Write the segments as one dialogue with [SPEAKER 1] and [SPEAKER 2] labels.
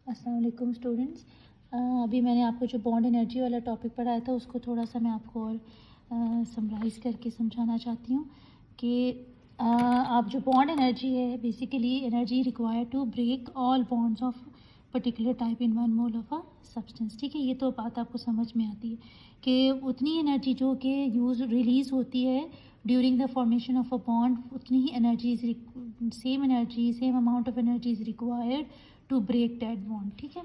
[SPEAKER 1] अस्सलाम वालेकुम स्टूडेंट्स। अभी मैंने आपको जो बॉन्ड एनर्जी वाला टॉपिक पढ़ाया था उसको थोड़ा सा मैं आपको और समराइज़ करके समझाना चाहती हूँ कि आप जो बॉन्ड एनर्जी है basically energy required to break all bonds of particular type in one mole of a substance. ठीक है, ये तो बात आपको समझ में आती है कि उतनी एनर्जी जो कि रिलीज़ होती है during the formation of a bond, उतनी ही energy same amount of energy is required to break that bond. ठीक है,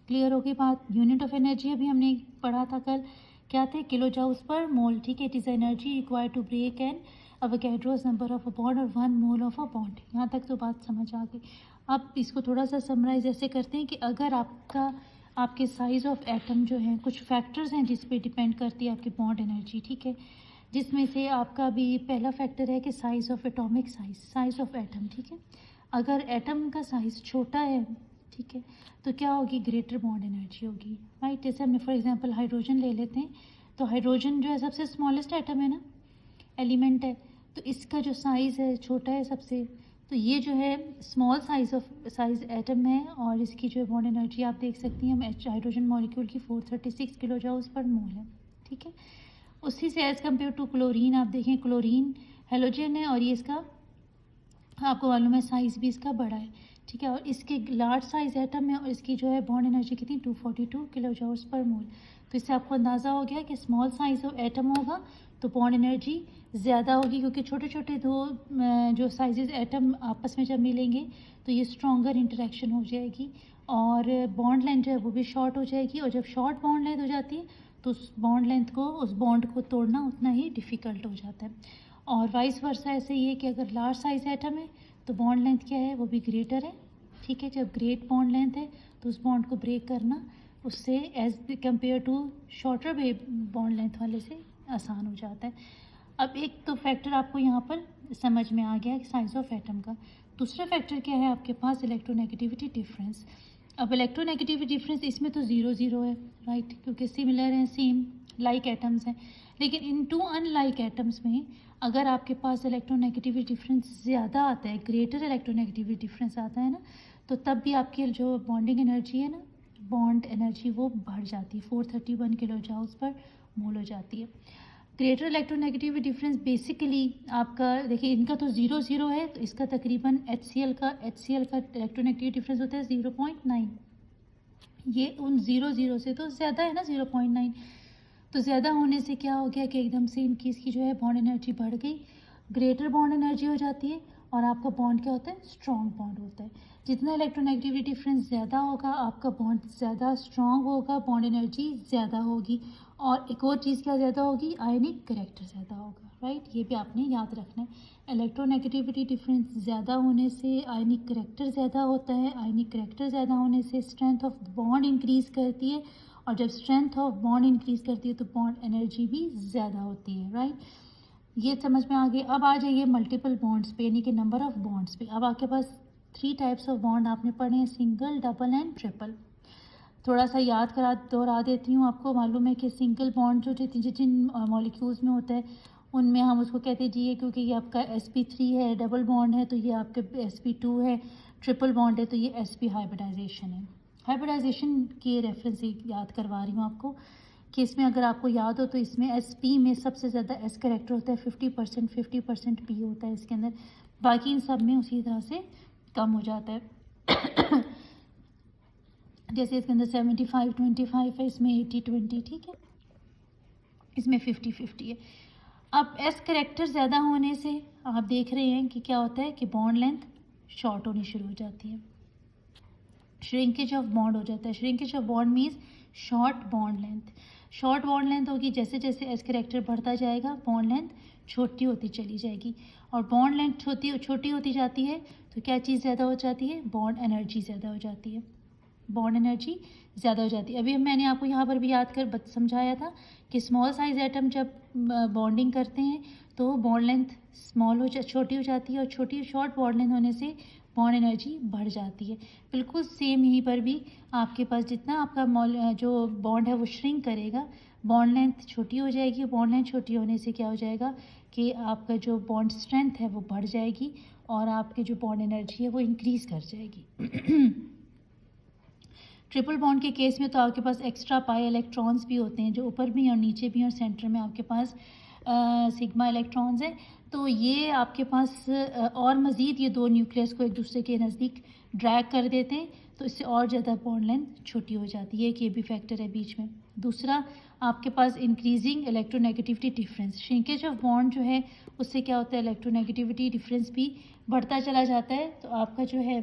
[SPEAKER 1] क्लियर होगी बात। यूनिट ऑफ एनर्जी अभी हमने पढ़ा था कल, क्या थे? Kilo joules per mole. ठीक है, it is energy required to break an Avogadro's number of a bond और 1 मोल ऑफ अ बॉन्ड। यहाँ तक तो बात समझ आ गई। अब इसको थोड़ा सा समराइज ऐसे करते हैं कि अगर आपके साइज़ ऑफ एटम जो है, कुछ फैक्टर्स हैं जिस पे डिपेंड करती है आपकी बॉन्ड एनर्जी। ठीक है, जिसमें से आपका भी पहला फैक्टर है कि size of atomic size of atom. ठीक है, अगर एटम का साइज़ छोटा है, ठीक है, तो क्या होगी? ग्रेटर बॉन्ड एनर्जी होगी, राइट। जैसे हमने फॉर एग्जांपल हाइड्रोजन ले लेते हैं, तो हाइड्रोजन जो है सबसे स्मॉलेस्ट एटम है ना, एलिमेंट है, तो इसका जो साइज़ है छोटा है सबसे, तो ये जो है स्मॉल साइज़ एटम है और इसकी जो बॉन्ड एनर्जी आप देख सकती हैं, हाइड्रोजन मॉलिक्यूल की 436 किलो जूल्स पर मोल है। ठीक है, उसी से एज़ कम्पेयर टू क्लोरीन, आप देखें क्लोरीन हेलोजन है और ये इसका आपको मालूम है साइज़ भी इसका बड़ा है। ठीक है, और इसके लार्ज साइज़ एटम है और इसकी जो है बॉन्ड एनर्जी कितनी 242 किलो जूल्स पर मोल। तो इससे आपको अंदाज़ा हो गया कि स्मॉल साइज़ ऑफ एटम होगा तो बॉन्ड एनर्जी ज़्यादा होगी, क्योंकि छोटे छोटे दो जो साइजेस एटम आपस में जब मिलेंगे तो ये स्ट्रॉन्गर इंटरेक्शन हो जाएगी और बॉन्ड लेंथ जो है वो भी शॉर्ट हो जाएगी, और जब शॉर्ट बॉन्ड लेंथ हो जाती है तो उस बॉन्ड लेंथ को, उस बॉन्ड को तोड़ना उतना ही डिफ़िकल्ट हो जाता है। और वाइस वर्सा ऐसे ही है कि अगर लार्ज साइज़ एटम है तो बॉन्ड लेंथ क्या है? वो भी ग्रेटर है। ठीक है, जब ग्रेट बॉन्ड लेंथ है तो उस बॉन्ड को ब्रेक करना उससे as compare to shorter bond length वाले से आसान हो जाता है। अब एक तो फैक्टर आपको यहाँ पर समझ में आ गया कि साइज़ ऑफ एटम का। दूसरा फैक्टर क्या है आपके पास? Electronegativity difference. अब इलेक्ट्रोनेगेटिविटी डिफरेंस इसमें तो 0 है, राइट, क्योंकि सिमिलर हैं, सेम लाइक एटम्स हैं। लेकिन इन टू अनलाइक एटम्स में अगर आपके पास इलेक्ट्रोनेगेटिविटी डिफरेंस ज़्यादा आता है, ग्रेटर इलेक्ट्रोनेगेटिविटी डिफरेंस आता है ना, तो तब भी आपकी जो बॉन्डिंग एनर्जी है ना, बॉन्ड एनर्जी वो बढ़ जाती है, 431 किलो जूल्स पर मोल हो जाती है। ग्रेटर इलेक्ट्रोनेगेटिविटी डिफरेंस बेसिकली आपका देखिए, इनका तो 0 है, तो इसका तकरीबन HCl का इलेक्ट्रोनेगेटिविटी डिफरेंस होता है 0.9। ये उन 0 से तो ज़्यादा है ना, 0.9। तो ज़्यादा होने से क्या हो गया कि एकदम से इनकी इसकी जो है बॉन्ड एनर्जी बढ़ गई, ग्रेटर बॉन्ड एनर्जी हो जाती है और आपका बॉन्ड क्या होता है? स्ट्रॉन्ग बॉन्ड होता है। जितना इलेक्ट्रोनेगेटिविटी डिफरेंस ज़्यादा होगा आपका बॉन्ड ज़्यादा स्ट्रॉन्ग होगा, बॉन्ड एनर्जी ज़्यादा होगी। और एक और चीज़ क्या ज़्यादा होगी? आयनिक करैक्टर ज़्यादा होगा, राइट। ये भी आपने याद रखना है। इलेक्ट्रोनेगेटिविटी डिफरेंस ज़्यादा होने से आयनिक करैक्टर ज़्यादा होता है, आयनिक करैक्टर ज़्यादा होने से स्ट्रेंथ ऑफ बॉन्ड इंक्रीज़ करती है, और जब स्ट्रेंथ ऑफ बॉन्ड इंक्रीज़ करती है तो बॉन्ड एनर्जी भी ज़्यादा होती है, राइट। ये समझ में आ गई। अब आ जाइए मल्टीपल बॉन्ड्स पे, यानी कि नंबर ऑफ़ बॉन्ड्स पे। अब आपके पास 3 टाइप्स ऑफ बॉन्ड आपने पढ़े हैं, सिंगल, डबल एंड ट्रिपल। थोड़ा सा याद दोहरा देती हूँ। आपको मालूम है कि सिंगल बॉन्ड जो जिन मॉलिक्यूल्स में होता है उनमें हम उसको कहते हैं जी ये, क्योंकि ये आपका sp3 है, डबल बॉन्ड है, तो ये आपके sp2 है, ट्रिपल बॉन्ड है तो ये sp हाइब्रिडाइजेशन है। हाइब्रिडाइजेशन के रेफरेंस से याद करवा रही हूँ आपको कि इसमें अगर आपको याद हो तो इसमें sp में सबसे ज़्यादा s करेक्टर होता है 50% p होता है इसके अंदर, बाकी इन सब में उसी तरह से कम हो जाता है। जैसे इसके अंदर 75-25 है, इसमें 80-20, ठीक है, इसमें 50-50 है। अब एस करेक्टर ज़्यादा होने से आप देख रहे हैं कि क्या होता है कि बॉन्ड लेंथ शॉर्ट होनी शुरू हो जाती है, श्रिंकेज ऑफ बॉन्ड हो जाता है। Shrinkage of bond means short bond length. Short bond length होगी, जैसे जैसे एस करेक्टर बढ़ता जाएगा बॉन्ड लेंथ छोटी होती चली जाएगी, और बॉन्ड लेंथ छोटी होती जाती है तो क्या चीज़ ज़्यादा हो जाती है? बॉन्ड एनर्जी ज़्यादा हो जाती है, बॉन्ड एनर्जी ज़्यादा हो जाती है। अभी मैंने आपको यहाँ पर भी याद कर समझाया था कि स्मॉल साइज एटम जब बॉन्डिंग करते हैं तो बॉन्ड लेंथ छोटी हो जाती है, और शॉर्ट बॉन्ड लेंथ होने से बॉन्ड एनर्जी बढ़ जाती है। बिल्कुल सेम यहीं पर भी आपके पास जितना आपका जो बॉन्ड है वो श्रिंक करेगा, बॉन्ड लेंथ छोटी हो जाएगी। बॉन्ड लेंथ छोटी होने से क्या हो जाएगा कि आपका जो बॉन्ड स्ट्रेंथ है वो बढ़ जाएगी और आपकी जो बॉन्ड एनर्जी है वो इंक्रीज़ कर जाएगी। ट्रिपल बॉन्ड के केस में तो आपके पास एक्स्ट्रा पाई इलेक्ट्रॉन्स भी होते हैं, जो ऊपर भी और नीचे भी और सेंटर में आपके पास सिग्मा इलेक्ट्रॉन्स हैं। तो ये आपके पास और मज़ीद ये दो न्यूक्लियस को एक दूसरे के नज़दीक ड्रैग कर देते हैं, तो इससे और ज़्यादा बॉन्ड लेंथ छोटी हो जाती है, कि ये भी फैक्टर है बीच में। दूसरा, आपके पास increasing electronegativity difference, shrinkage of bond जो है उससे क्या होता है, इलेक्ट्रोनेगेटिविटी डिफरेंस भी बढ़ता चला जाता है, तो आपका जो है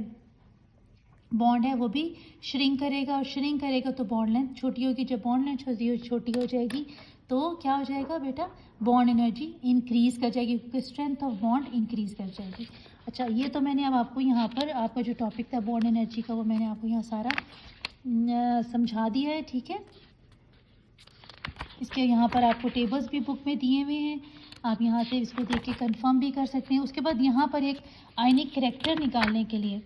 [SPEAKER 1] बॉन्ड है वो भी श्रिंक करेगा, और श्रिंक करेगा तो बॉन्ड लेंथ छोटी होगी। जब बॉन्ड लेंथ छोटी हो जाएगी तो क्या हो जाएगा बेटा, बॉन्ड एनर्जी इंक्रीज़ कर जाएगी, क्योंकि स्ट्रेंथ ऑफ बॉन्ड इंक्रीज़ कर जाएगी। अच्छा, ये तो मैंने अब आपको यहाँ पर आपका जो टॉपिक था बॉन्ड एनर्जी का, वो मैंने आपको यहाँ सारा समझा दिया है, ठीक है। इसके यहाँ पर आपको टेबल्स भी बुक में दिए हुए हैं, आप यहाँ से इसको देख के कंफर्म भी कर सकते हैं। उसके बाद यहाँ पर एक आयनिक करैक्टर निकालने के लिए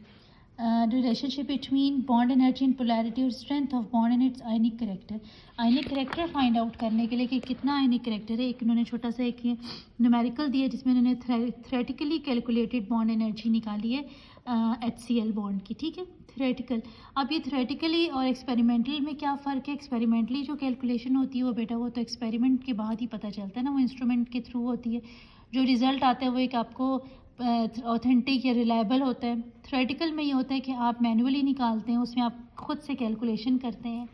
[SPEAKER 1] relationship between bond energy and polarity और strength of bond and its ionic character, ionic character find out करने के लिए कि कितना आयनिक करैक्टर है। एक इन्होंने छोटा सा एक न्यूमेरिकल दिया जिसमें इन्होंने थ्योरेटिकली कैलकुलेटेड बॉन्ड एनर्जी निकाली है HCl बॉन्ड की, ठीक है, थ्योरेटिकल। अब ये थ्योरेटिकली और एक्सपेरिमेंटल में क्या फ़र्क है, एक्सपेरिमेंटली जो कैलकुलेशन होती है वो बेटा वो तो एक्सपेरिमेंट के बाद ही पता चलता है ना, वो इंस्ट्रूमेंट के थ्रू होती है। जो रिज़ल्ट आता है वो एक आपको ऑथेंटिक या रिलायबल होता है। थ्योरेटिकल में ये होता है कि आप मैनुअली निकालते हैं, उसमें आप खुद से कैलकुलेशन करते हैं,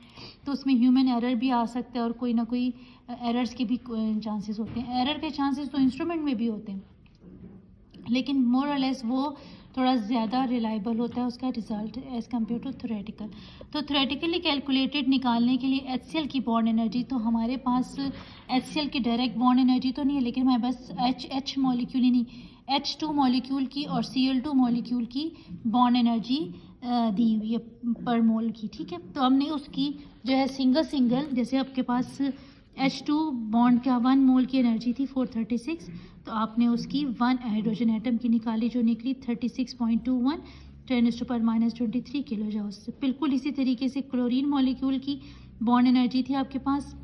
[SPEAKER 1] तो उसमें ह्यूमन एरर भी आ सकता है और कोई ना कोई एरर्स के भी चांसेस होते हैं। एरर के चांसेस तो इंस्ट्रूमेंट में भी होते हैं, लेकिन मोर और लेस वो थोड़ा ज़्यादा रिलायबल होता है उसका result as compare to theoretical. तो थ्योरेटिकली कैलकुलेटेड निकालने के लिए HCl की बॉन्ड एनर्जी, तो हमारे पास HCl की डायरेक्ट बॉन्ड एनर्जी तो नहीं है, लेकिन हमारे पास H मॉलिक्यूल ही नहीं, H2 मॉलिक्यूल की और Cl2 मॉलिक्यूल की बॉन्ड एनर्जी दी हुई है पर मोल की, ठीक है। तो हमने उसकी जो है सिंगल जैसे आपके पास H2 बॉन्ड का 1 मोल की एनर्जी थी 436, तो आपने उसकी 1 हाइड्रोजन एटम की निकाली जो निकली 36.21 10⁻⁻23 किलो जूल। बिल्कुल इसी तरीके से क्लोरीन मॉलिक्यूल की बॉन्ड एनर्जी थी आपके पास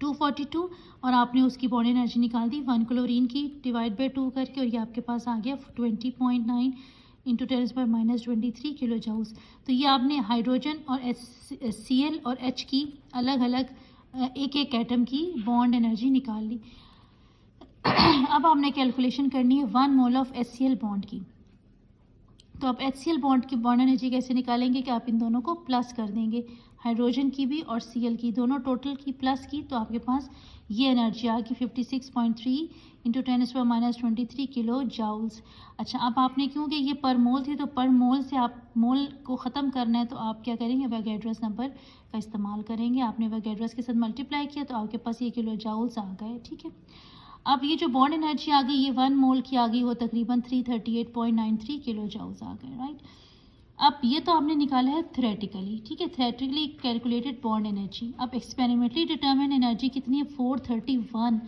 [SPEAKER 1] 242, और आपने उसकी बॉन्ड एनर्जी निकाल दी 1 क्लोरीन की डिवाइड बाई 2 करके, और ये आपके पास आ गया 20.9 इंटू 10⁻⁻23 किलो जूल्स। तो ये आपने हाइड्रोजन और Cl और H की अलग अलग एक एक एटम की बॉन्ड एनर्जी निकाल ली। अब आपने कैलकुलेशन करनी है 1 मोल ऑफ HCl बॉन्ड की। तो आप HCl बॉन्ड की बॉन्ड एनर्जी कैसे निकालेंगे कि आप इन दोनों को प्लस कर देंगे, हाइड्रोजन की भी और Cl की, दोनों टोटल की प्लस की, तो आपके पास ये एनर्जी आ गई 56.3 इंटू 10⁻⁻23 किलो जूल्स। अच्छा, अब आपने क्योंकि ये पर मोल थी, तो पर मोल से आप मोल को ख़त्म करना है, तो आप क्या करेंगे, एवोगैड्रोस नंबर का इस्तेमाल करेंगे। आपने एवोगैड्रोस के साथ मल्टीप्लाई किया तो आपके पास ये किलो जूल्स आ गए, ठीक है। अब ये जो बॉन्ड एनर्जी आ गई ये 1 मोल की आ गई, वो तकरीबन 338.93 किलो जूल्स आ गए, राइट। अब ये तो आपने निकाला है थ्योरेटिकली, ठीक है, थ्योरेटिकली कैलकुलेटेड बॉन्ड एनर्जी। अब एक्सपेरिमेंटली डिटर्मिन एनर्जी कितनी है 431,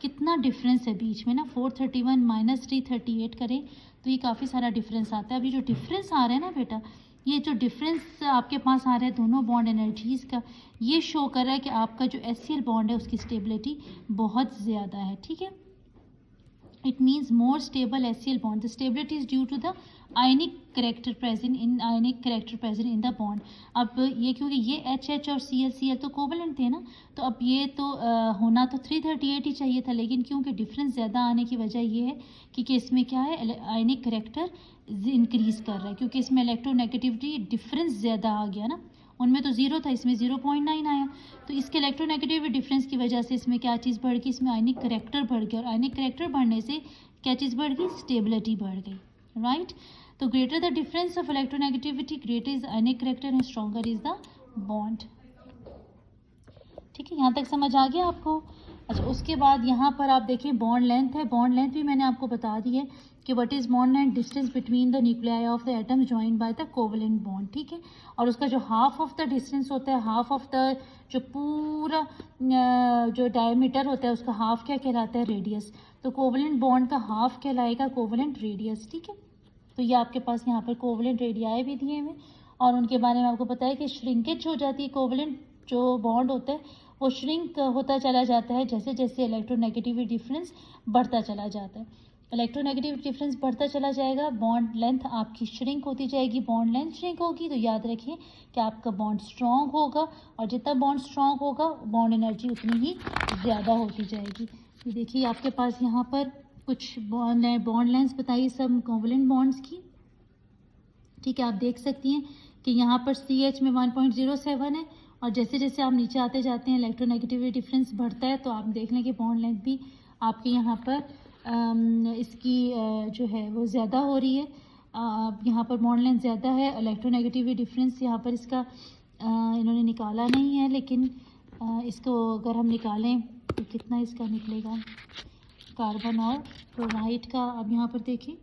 [SPEAKER 1] कितना डिफरेंस है बीच में ना, 431 माइनस 338 करें तो ये काफ़ी सारा डिफरेंस आता है। अभी जो डिफरेंस आ रहा है ना बेटा, ये जो डिफरेंस आपके पास आ रहा है दोनों बॉन्ड एनर्जीज़ का, ये शो कर रहा है कि आपका जो HCl बॉन्ड है उसकी स्टेबिलिटी बहुत ज़्यादा है, ठीक है। It means more stable HCl bond. The stability is due to the ionic character present in the bond. अब ये क्योंकि ये H और Cl तो कोवलेंट थे ना, तो अब ये तो होना तो 338 ही चाहिए था, लेकिन क्योंकि डिफरेंस ज़्यादा आने की वजह ये है कि इसमें क्या है, आयनिक करैक्टर इंक्रीज़ कर रहा है, क्योंकि इसमें इलेक्ट्रोनेगेटिविटी डिफरेंस ज़्यादा आ गया ना, उनमें तो 0 था, इसमें 0.9 आया, तो इसके इलेक्ट्रोनेगेटिविटी डिफरेंस की वजह से इसमें क्या चीज़ बढ़ गई, इसमें आयनिक करैक्टर बढ़ गया, और आयनिक करैक्टर बढ़ने से क्या चीज़ बढ़ गई, स्टेबिलिटी बढ़ गई, राइट। तो greater the difference of electronegativity greater is ionic character and stronger is the bond, ठीक है, यहाँ तक समझ आ गया आपको। अच्छा, उसके बाद यहाँ पर आप देखिए बॉन्ड लेंथ है, बॉन्ड लेंथ भी मैंने आपको बता दी है कि what is bond length, distance between the nuclei of the atoms joined by the covalent bond, ठीक है। और उसका जो हाफ ऑफ द डिस्टेंस होता है, हाफ ऑफ द जो पूरा जो डायमीटर होता है उसका हाफ क्या कहलाता है, रेडियस। तो कोवलेंट बॉन्ड का हाफ कहलाएगा कोवलेंट रेडियस, ठीक है। तो ये आपके पास यहाँ पर कोवलेंट रेडियाई भी दिए हुए, और उनके बारे में आपको पता है कि श्रिंकेज हो जाती है, कोवलेंट जो बॉन्ड होता है वो श्रिंक होता चला जाता है जैसे जैसे इलेक्ट्रोनेगेटिविटी डिफरेंस बढ़ता चला जाता है। इलेक्ट्रोनेगेटिव डिफरेंस बढ़ता चला जाएगा, बॉन्ड लेंथ आपकी श्रिंक होती जाएगी, बॉन्ड लेंथ श्रिंक होगी तो याद रखिए कि आपका बॉन्ड स्ट्रॉन्ग होगा, और जितना बॉन्ड स्ट्रॉन्ग होगा बॉन्ड एनर्जी उतनी ही ज़्यादा होती जाएगी। ये देखिए आपके पास यहाँ पर कुछ बॉन्ड लेंथ बताइए सब कोवलेंट बॉन्ड्स की। ठीक है, आप देख सकती हैं कि यहाँ पर CH में 1.07 है, और जैसे जैसे आप नीचे आते जाते हैं इलेक्ट्रोनेगेटिविटी डिफरेंस बढ़ता है, तो आप देख लें कि बॉन्ड लेंथ भी आपके यहाँ पर इसकी जो है वो ज़्यादा हो रही है। यहाँ पर बॉन्ड लेंथ ज़्यादा है, इलेक्ट्रोनेगेटिविटी डिफरेंस यहाँ पर इसका इन्होंने निकाला नहीं है, लेकिन इसको अगर हम निकालें तो कितना इसका निकलेगा कार्बन और क्लोराइड का। अब यहाँ पर देखिए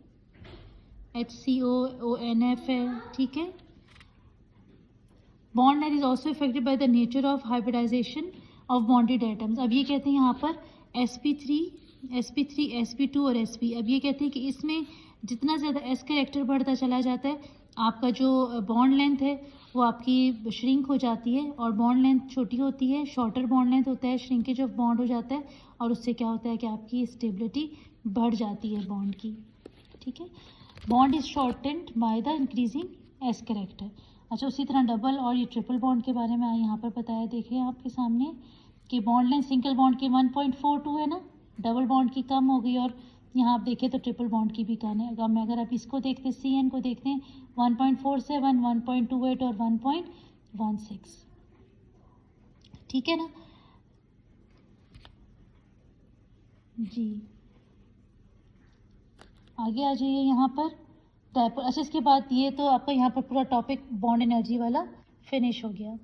[SPEAKER 1] HCOONF है। ठीक है, bond length is also affected by the nature of hybridisation of bonded atoms. अब ये कहते हैं यहाँ पर sp3, sp2 और sp। अब ये कहते हैं कि इसमें जितना ज़्यादा s कैरेक्टर बढ़ता चला जाता है, आपका जो बॉन्ड लेंथ है वो आपकी श्रिंक हो जाती है, और बॉन्ड लेंथ छोटी होती है, शॉर्टर बॉन्ड लेंथ होता है, श्रिंकेज ऑफ बॉन्ड हो जाता है, और उससे क्या होता है कि आपकी स्टेबिलिटी बढ़ जाती है बॉन्ड की। ठीक है, bond is shortened by the increasing S character. अच्छा, उसी तरह डबल और ये ट्रिपल बॉन्ड के बारे में यहाँ पर बताया, देखिए आपके सामने कि बॉन्ड लेंथ सिंगल बॉन्ड की 1.42 है ना, डबल बॉन्ड की कम हो गई, और यहाँ आप देखें तो ट्रिपल बॉन्ड की भी कम है। अगर आप इसको देखते हैं, CN को देखते हैं 1.47, 1.28 और 1.16। ठीक है ना जी, आगे आ जाइए यहाँ पर डायपोल। अच्छा, इसके बाद ये तो आपका यहाँ पर पूरा टॉपिक बॉन्ड एनर्जी वाला फिनिश हो गया।